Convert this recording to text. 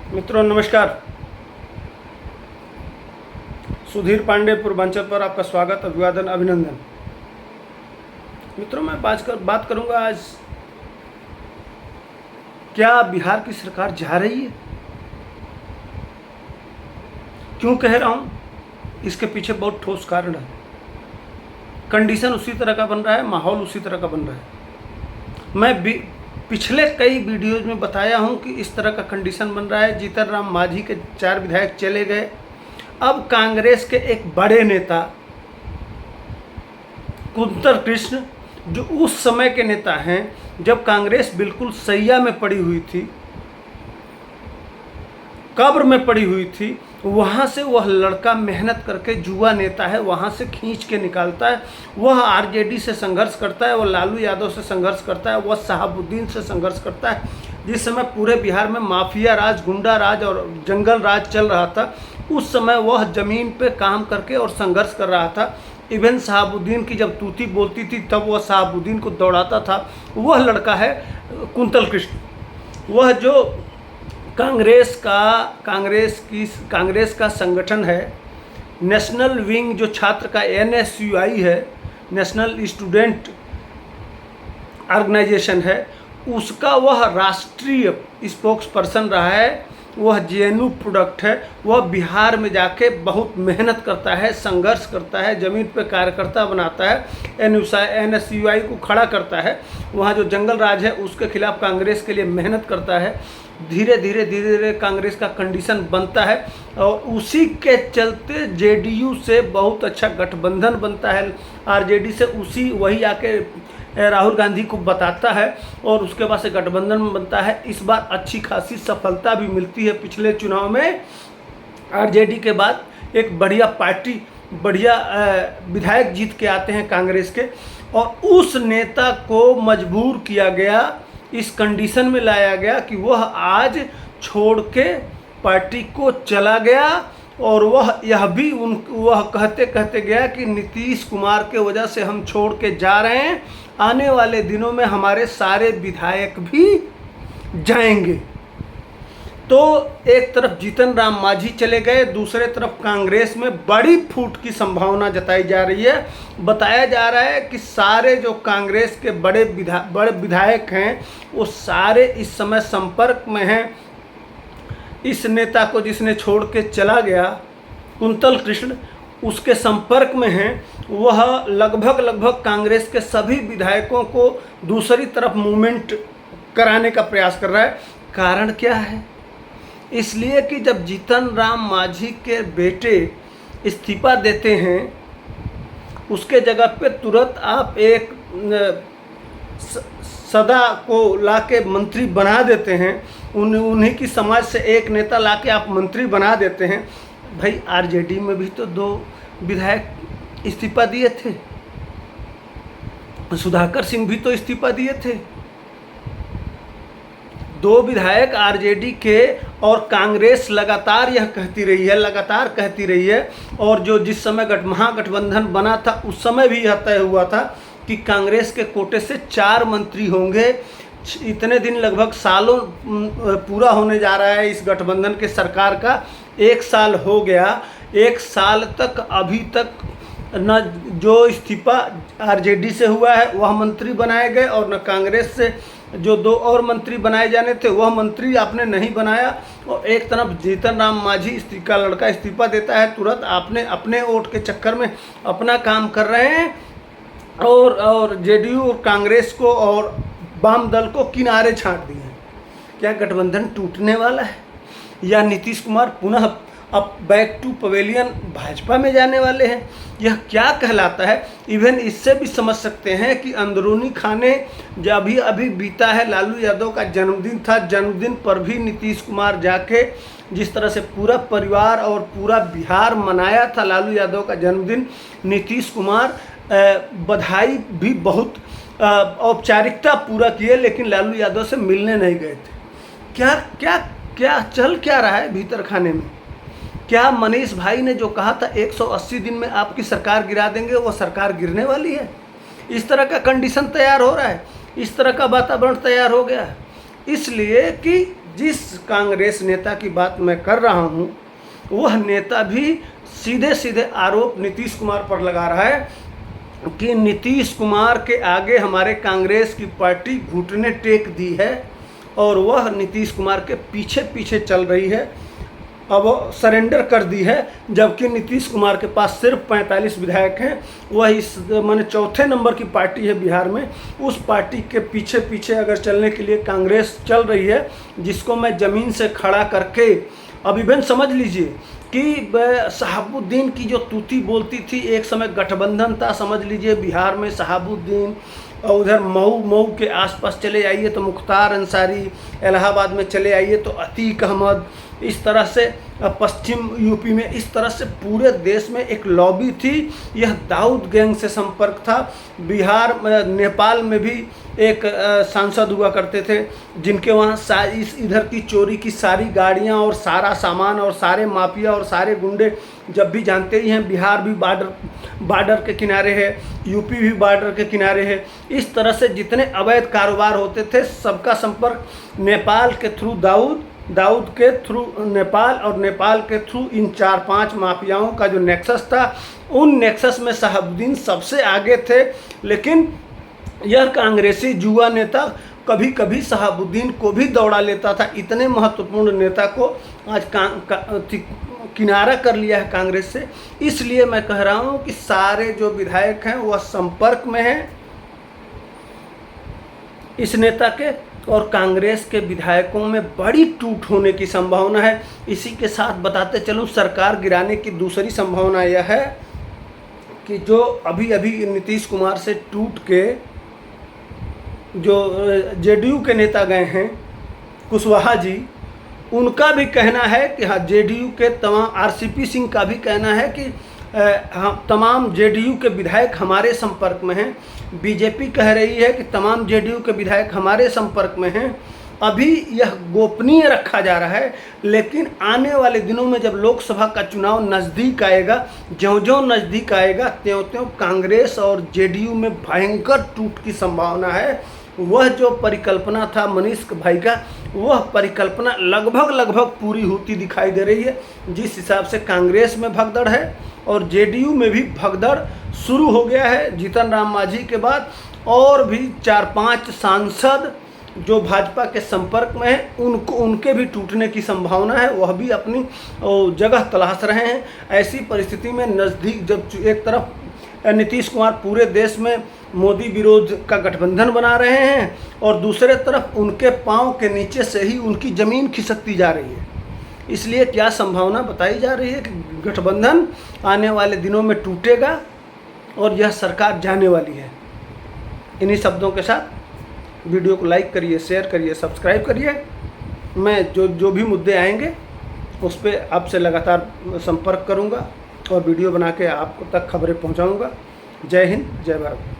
मित्रों नमस्कार। सुधीर पांडे पूर्वांचल पर आपका स्वागत, अभिवादन, अभिनंदन। मित्रों मैं बात करूंगा आज, क्या बिहार की सरकार जा रही है? क्यों कह रहा हूं? इसके पीछे बहुत ठोस कारण है। कंडीशन उसी तरह का बन रहा है, माहौल उसी तरह का बन रहा है। मैं पिछले कई वीडियोज में बताया हूं कि इस तरह का कंडीशन बन रहा है। जीतन राम मांझी के 4 विधायक चले गए। अब कांग्रेस के एक बड़े नेता कुंतल कृष्ण, जो उस समय के नेता हैं जब कांग्रेस बिल्कुल सैया में पड़ी हुई थी, कब्र में पड़ी हुई थी, वहाँ से वह लड़का मेहनत करके, जुआ नेता है, वहाँ से खींच के निकालता है। वह आरजेडी से संघर्ष करता है, वह लालू यादव से संघर्ष करता है, वह शहाबुद्दीन से संघर्ष करता है। जिस समय पूरे बिहार में माफिया राज, गुंडा राज और जंगल राज चल रहा था, उस समय वह जमीन पे काम करके और संघर्ष कर रहा था। इवन शहाबुद्दीन की जब तूती बोलती थी तब वह शहाबुद्दीन को दौड़ाता था। वह लड़का है कुंतल कृष्ण। वह जो कांग्रेस का संगठन है, नेशनल विंग, जो छात्र का NSUI है, नेशनल स्टूडेंट ऑर्गेनाइजेशन है, उसका वह राष्ट्रीय स्पोक्स पर्सन रहा है। वह JNU प्रोडक्ट है। वह बिहार में जाके बहुत मेहनत करता है, संघर्ष करता है, ज़मीन पे कार्यकर्ता बनाता है, NSUI को खड़ा करता है। वहाँ जो जंगल राज है उसके खिलाफ कांग्रेस के लिए मेहनत करता है। धीरे धीरे कांग्रेस का कंडीशन बनता है और उसी के चलते JDU से बहुत अच्छा गठबंधन बनता है। RJD से वही आके राहुल गांधी को बताता है और उसके बाद से गठबंधन बनता है। इस बार अच्छी खासी सफलता भी मिलती है। पिछले चुनाव में RJD के बाद एक बढ़िया पार्टी, बढ़िया विधायक जीत के आते हैं कांग्रेस के, और उस नेता को मजबूर किया गया, इस कंडीशन में लाया गया कि वह आज छोड़ के पार्टी को चला गया। और वह कहते गया कि नीतीश कुमार के वजह से हम छोड़ के जा रहे हैं, आने वाले दिनों में हमारे सारे विधायक भी जाएंगे। तो एक तरफ जीतन राम मांझी चले गए, दूसरे तरफ कांग्रेस में बड़ी फूट की संभावना जताई जा रही है। बताया जा रहा है कि सारे जो कांग्रेस के बड़े विधायक हैं वो सारे इस समय संपर्क में हैं। इस नेता को जिसने छोड़ के चला गया, कुंतल कृष्ण, उसके संपर्क में हैं। वह लगभग कांग्रेस के सभी विधायकों को दूसरी तरफ मूवमेंट कराने का प्रयास कर रहा है। कारण क्या है? इसलिए कि जब जीतन राम मांझी के बेटे इस्तीफा देते हैं, उसके जगह पे तुरंत आप एक सदा को लाके मंत्री बना देते हैं। उन्हीं की समाज से एक नेता लाके आप मंत्री बना देते हैं। भाई RJD में भी तो 2 विधायक इस्तीफा दिए थे, सुधाकर सिंह भी तो इस्तीफा दिए थे। 2 विधायक RJD के, और कांग्रेस लगातार कहती रही है। और जिस समय महागठबंधन बना था उस समय भी यह तय हुआ था कि कांग्रेस के कोटे से 4 मंत्री होंगे। इतने दिन, लगभग सालों पूरा होने जा रहा है इस गठबंधन के सरकार का। 1 साल हो गया। 1 साल तक अभी तक न जो इस्तीफा RJD से हुआ है वह मंत्री बनाए गए, और न कांग्रेस से जो 2 और मंत्री बनाए जाने थे वह मंत्री आपने नहीं बनाया। और एक तरफ जीतन राम मांझी का लड़का इस्तीफा देता है, तुरंत आपने अपने वोट के चक्कर में अपना काम कर रहे हैं और JDU और कांग्रेस को और वाम दल को किनारे छांट दिए हैं। क्या गठबंधन टूटने वाला है, या नीतीश कुमार पुनः अब बैक टू पवेलियन भाजपा में जाने वाले हैं? यह क्या कहलाता है? इवन इससे भी समझ सकते हैं कि अंदरूनी खाने जब अभी बीता है, लालू यादव का जन्मदिन था, जन्मदिन पर भी नीतीश कुमार जाके जिस तरह से पूरा परिवार और पूरा बिहार मनाया था लालू यादव का जन्मदिन, नीतीश कुमार बधाई भी बहुत औपचारिकता पूरा किए, लेकिन लालू यादव से मिलने नहीं गए थे। क्या चल रहा है भीतर खाने में? क्या मनीष भाई ने जो कहा था 180 दिन में आपकी सरकार गिरा देंगे, वो सरकार गिरने वाली है? इस तरह का कंडीशन तैयार हो रहा है, इस तरह का वातावरण तैयार हो गया है। इसलिए कि जिस कांग्रेस नेता की बात मैं कर रहा हूँ वह नेता भी सीधे सीधे आरोप नीतीश कुमार पर लगा रहा है कि नीतीश कुमार के आगे हमारे कांग्रेस की पार्टी घुटने टेक दी है और वह नीतीश कुमार के पीछे पीछे चल रही है, अब सरेंडर कर दी है। जबकि नीतीश कुमार के पास सिर्फ 45 विधायक हैं, वह इस माने चौथे नंबर की पार्टी है बिहार में। उस पार्टी के पीछे पीछे अगर चलने के लिए कांग्रेस चल रही है, जिसको मैं ज़मीन से खड़ा करके अभी भी समझ लीजिए कि शहाबुद्दीन की जो तूती बोलती थी, एक समय गठबंधन था, समझ लीजिए बिहार में शहाबुद्दीन, और उधर मऊ के आसपास चले आइए तो मुख्तार अंसारी, इलाहाबाद में चले आइए तो अतीक अहमद, इस तरह से पश्चिम यूपी में इस तरह से पूरे देश में एक लॉबी थी। यह दाऊद गैंग से संपर्क था। बिहार नेपाल में भी एक सांसद हुआ करते थे जिनके वहाँ इधर की चोरी की सारी गाड़ियाँ और सारा सामान और सारे माफिया और सारे गुंडे, जब भी जानते ही हैं बिहार भी बॉर्डर के किनारे है, यूपी भी बॉर्डर के किनारे है। इस तरह से जितने अवैध कारोबार होते थे सबका संपर्क नेपाल के थ्रू दाऊद के थ्रू नेपाल और नेपाल के थ्रू इन 4-5 माफियाओं का जो नेक्सस था, उन नेक्सस में शहाबुद्दीन सबसे आगे थे। लेकिन यह कांग्रेसी जुआ नेता कभी कभी शहाबुद्दीन को भी दौड़ा लेता था। इतने महत्वपूर्ण नेता को आज किनारा कर लिया है कांग्रेस से। इसलिए मैं कह रहा हूँ कि सारे जो विधायक हैं वह संपर्क में हैं इस नेता के, और कांग्रेस के विधायकों में बड़ी टूट होने की संभावना है। इसी के साथ बताते चलूँ, सरकार गिराने की दूसरी संभावना यह है कि जो अभी अभी नीतीश कुमार से टूट के जो जेडीयू के नेता गए हैं कुशवाहा जी, उनका भी कहना है कि हाँ, जेडीयू के तमाम आरसीपी सिंह का भी कहना है कि हम तमाम जेडीयू के विधायक हमारे संपर्क में हैं। बीजेपी कह रही है कि तमाम जेडीयू के विधायक हमारे संपर्क में हैं। अभी यह गोपनीय रखा जा रहा है, लेकिन आने वाले दिनों में जब लोकसभा का चुनाव नज़दीक आएगा, ज्यों-ज्यों नज़दीक आएगा त्यों-त्यों कांग्रेस और जेडीयू में भयंकर टूट की संभावना है। वह जो परिकल्पना था मनीष भाई का, वह परिकल्पना लगभग पूरी होती दिखाई दे रही है। जिस हिसाब से कांग्रेस में भगदड़ है और जेडीयू में भी भगदड़ शुरू हो गया है जीतन राम मांझी के बाद, और भी 4-5 सांसद जो भाजपा के संपर्क में हैं उनके भी टूटने की संभावना है। वह भी अपनी जगह तलाश रहे हैं। ऐसी परिस्थिति में नज़दीक जब एक तरफ नीतीश कुमार पूरे देश में मोदी विरोध का गठबंधन बना रहे हैं और दूसरे तरफ उनके पांव के नीचे से ही उनकी ज़मीन खिसकती जा रही है। इसलिए क्या संभावना बताई जा रही है कि गठबंधन आने वाले दिनों में टूटेगा और यह सरकार जाने वाली है। इन्हीं शब्दों के साथ वीडियो को लाइक करिए, शेयर करिए, सब्सक्राइब करिए। मैं जो भी मुद्दे आएंगे उस पर आपसे लगातार संपर्क करूंगा और वीडियो बना के आपको तक खबरें पहुंचाऊंगा। जय हिंद, जय भारत।